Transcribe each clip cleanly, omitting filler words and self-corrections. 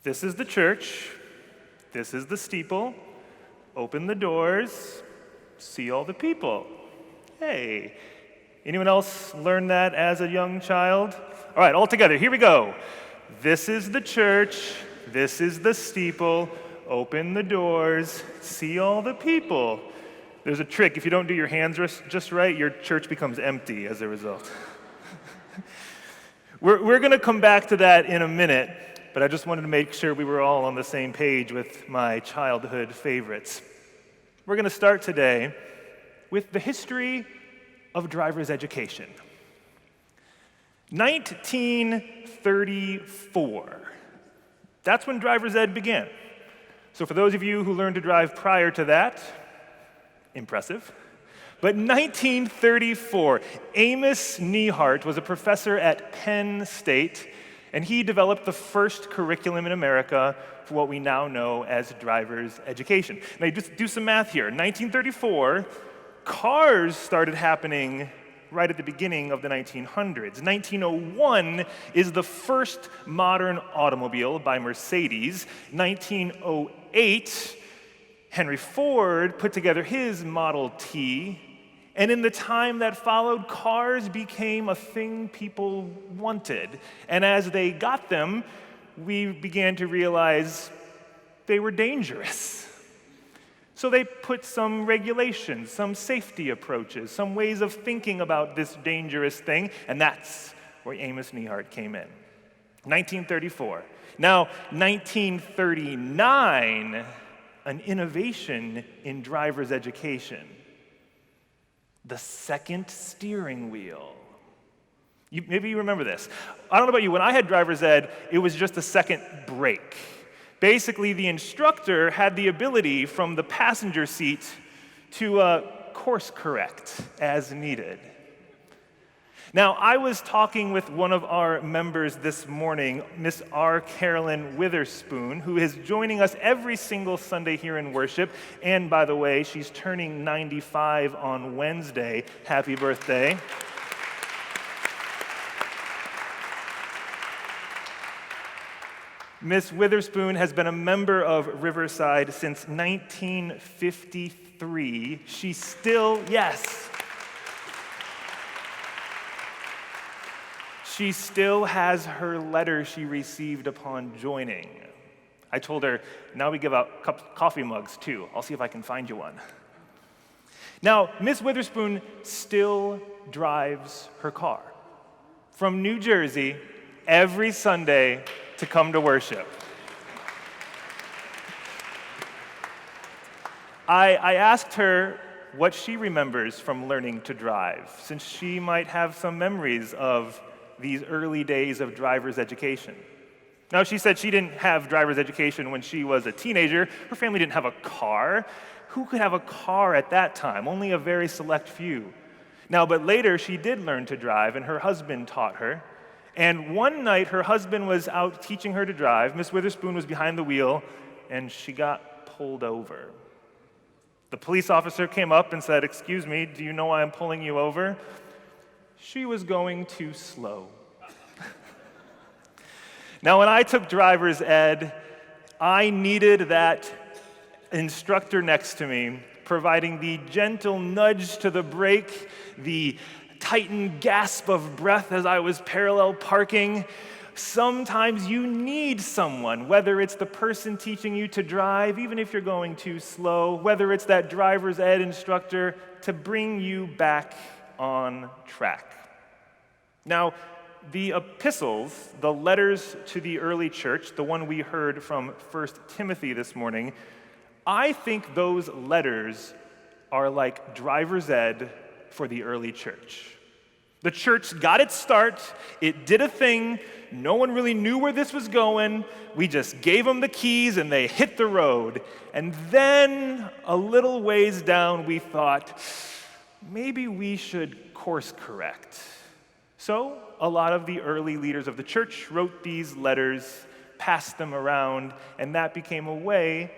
This is the church. This is the steeple. Open the doors. See all the people. Hey, anyone else learn that as a young child? All right, all together, here we go. This is the church. This is the steeple. Open the doors. See all the people. There's a trick. If you don't do your hands just right, your church becomes empty as a result. We're going to come back to that in a minute, but I just wanted to make sure we were all on the same page with my childhood favorites. We're going to start today with the history of driver's education. 1934. That's when driver's ed began. So for those of you who learned to drive prior to that, impressive. But 1934, Amos Neihardt was a professor at Penn State, and he developed the first curriculum in America for what we now know as driver's education. Now, you just do some math here. 1934, cars started happening right at the beginning of the 1900s. 1901 is the first modern automobile by Mercedes. 1908, Henry Ford put together his Model T, and in the time that followed, cars became a thing people wanted. And as they got them, we began to realize they were dangerous. So they put some regulations, some safety approaches, some ways of thinking about this dangerous thing, and that's where Amos Neihardt came in. 1934. Now, 1939, an innovation in driver's education. The second steering wheel. Maybe you remember this. I don't know about you, when I had driver's ed, it was just a second brake. Basically, the instructor had the ability from the passenger seat to course correct as needed. Now, I was talking with one of our members this morning, Miss R. Carolyn Witherspoon, who is joining us every single Sunday here in worship. And by the way, she's turning 95 on Wednesday. Happy birthday. Miss Witherspoon has been a member of Riverside since 1953. She still has her letter she received upon joining. I told her, now we give out coffee mugs too. I'll see if I can find you one. Now, Miss Witherspoon still drives her car from New Jersey every Sunday to come to worship. I asked her what she remembers from learning to drive, since she might have some memories of these early days of driver's education. Now, she said she didn't have driver's education when she was a teenager. Her family didn't have a car. Who could have a car at that time? Only a very select few. Now, but later she did learn to drive, and her husband taught her. And one night, her husband was out teaching her to drive. Miss Witherspoon was behind the wheel, and she got pulled over. The police officer came up and said, "Excuse me, do you know why I'm pulling you over?" She was going too slow. Now, when I took driver's ed, I needed that instructor next to me, providing the gentle nudge to the brake, the tightened gasp of breath as I was parallel parking. Sometimes you need someone, whether it's the person teaching you to drive, even if you're going too slow, whether it's that driver's ed instructor, to bring you back on track. Now, the epistles, the letters to the early church, the one we heard from 1 Timothy this morning, I think those letters are like driver's ed for the early church. The church got its start, it did a thing, no one really knew where this was going, we just gave them the keys and they hit the road. And then, a little ways down, we thought, maybe we should course correct. So, a lot of the early leaders of the church wrote these letters, passed them around, and that became a way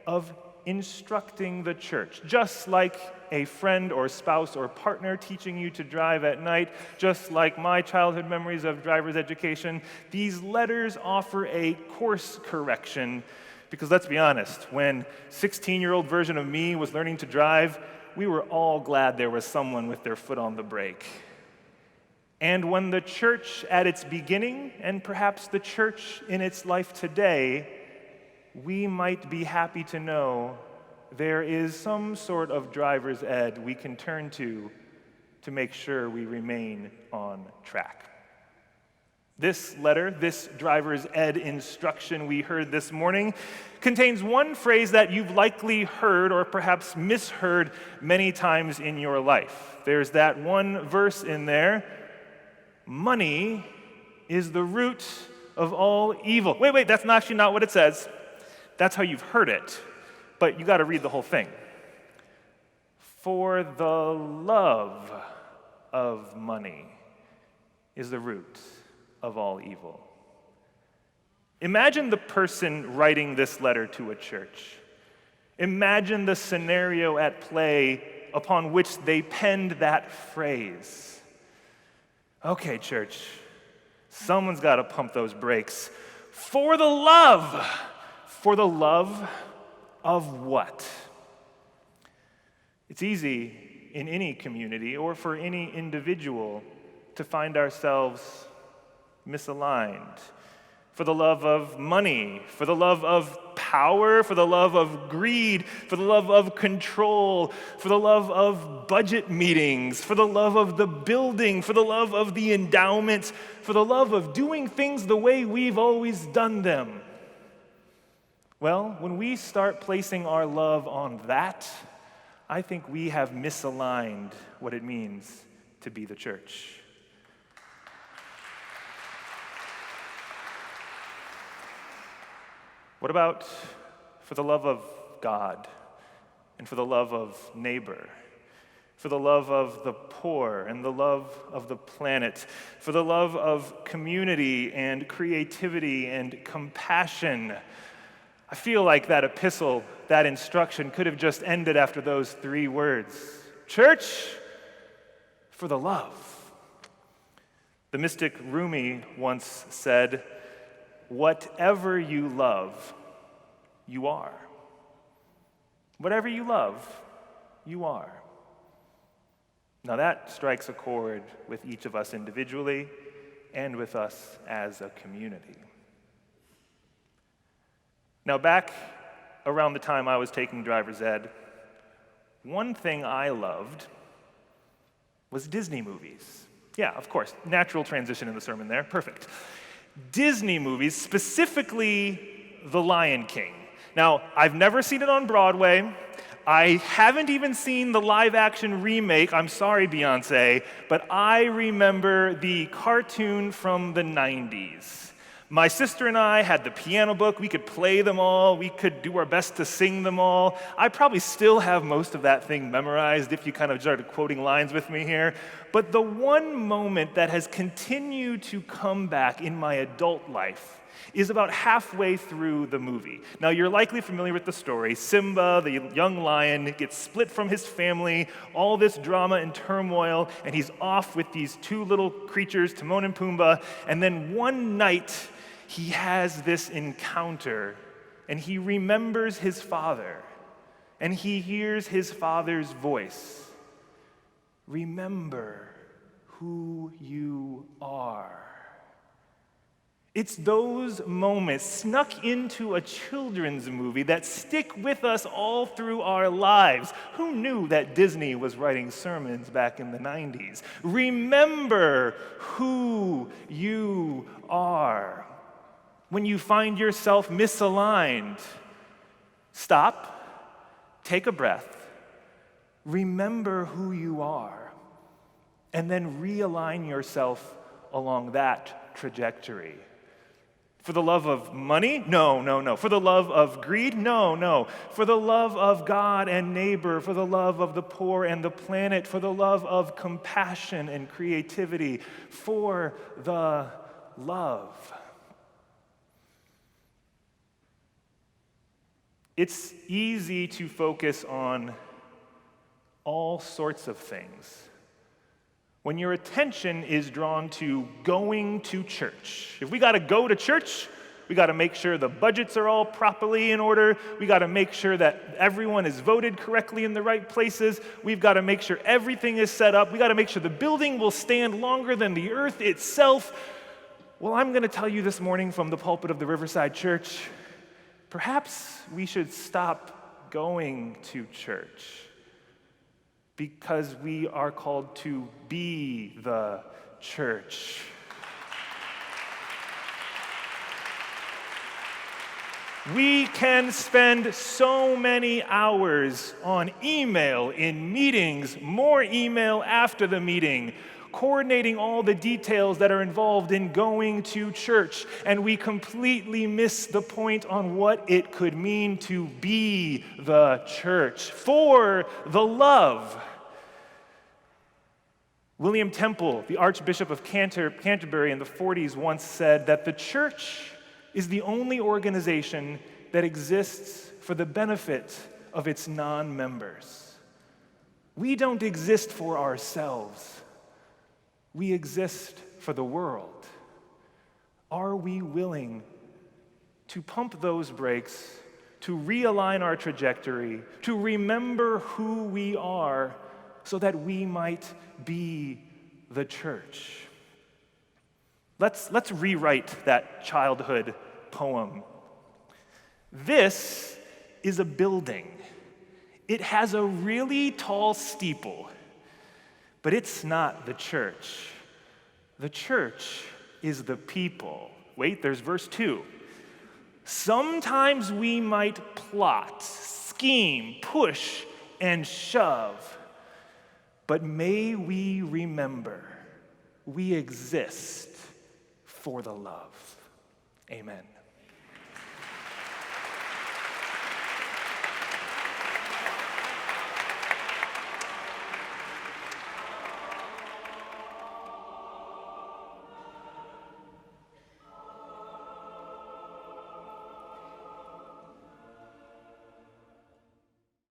of instructing the church, just like a friend or spouse or partner teaching you to drive at night, just like my childhood memories of driver's education. These letters offer a course correction because let's be honest, when 16-year-old version of me was learning to drive, we were all glad there was someone with their foot on the brake. And when the church at its beginning, and perhaps the church in its life today, we might be happy to know there is some sort of driver's ed we can turn to make sure we remain on track. This letter, this driver's ed instruction we heard this morning, contains one phrase that you've likely heard or perhaps misheard many times in your life. There's that one verse in there, money is the root of all evil. Wait, that's actually not what it says. That's how you've heard it, but you got to read the whole thing. For the love of money is the root of all evil. Imagine the person writing this letter to a church. Imagine the scenario at play upon which they penned that phrase. Okay, church, someone's got to pump those brakes. For the love of what? It's easy in any community or for any individual to find ourselves misaligned. For the love of money, for the love of power, for the love of greed, for the love of control, for the love of budget meetings, for the love of the building, for the love of the endowments, for the love of doing things the way we've always done them. Well, when we start placing our love on that, I think we have misaligned what it means to be the church. What about for the love of God and for the love of neighbor, for the love of the poor and the love of the planet, for the love of community and creativity and compassion? I feel like that epistle, that instruction could have just ended after those three words. Church, for the love. The mystic Rumi once said, whatever you love, you are. Whatever you love, you are. Now that strikes a chord with each of us individually and with us as a community. Now back around the time I was taking driver's ed, one thing I loved was Disney movies. Yeah, of course, natural transition in the sermon there, perfect. Disney movies, specifically The Lion King. Now, I've never seen it on Broadway. I haven't even seen the live-action remake, I'm sorry, Beyoncé, but I remember the cartoon from the 90s. My sister and I had the piano book. We could play them all. We could do our best to sing them all. I probably still have most of that thing memorized if you kind of started quoting lines with me here. But the one moment that has continued to come back in my adult life is about halfway through the movie. Now, you're likely familiar with the story. Simba, the young lion, gets split from his family, all this drama and turmoil, and he's off with these two little creatures, Timon and Pumbaa, and then one night, he has this encounter, and he remembers his father, and he hears his father's voice. Remember who you are. It's those moments snuck into a children's movie that stick with us all through our lives. Who knew that Disney was writing sermons back in the 90s? Remember who you are. When you find yourself misaligned, stop, take a breath, remember who you are, and then realign yourself along that trajectory. For the love of money? No. For the love of greed? No. For the love of God and neighbor, for the love of the poor and the planet, for the love of compassion and creativity, for the love. It's easy to focus on all sorts of things when your attention is drawn to going to church. If we got to go to church, we got to make sure the budgets are all properly in order. We got to make sure that everyone is voted correctly in the right places. We've got to make sure everything is set up. We got to make sure the building will stand longer than the earth itself. Well, I'm going to tell you this morning from the pulpit of the Riverside Church, perhaps we should stop going to church because we are called to be the church. We can spend so many hours on email, in meetings, more email after the meeting, coordinating all the details that are involved in going to church, and we completely miss the point on what it could mean to be the church for the love. William Temple, the Archbishop of Canterbury in the 40s, once said that the church is the only organization that exists for the benefit of its non-members. We don't exist for ourselves. We exist for the world. Are we willing to pump those brakes, to realign our trajectory, to remember who we are so that we might be the church? Let's rewrite that childhood poem. This is a building. It has a really tall steeple. But it's not the church. The church is the people. Wait, there's verse 2. Sometimes we might plot, scheme, push, and shove, but may we remember we exist for the love. Amen.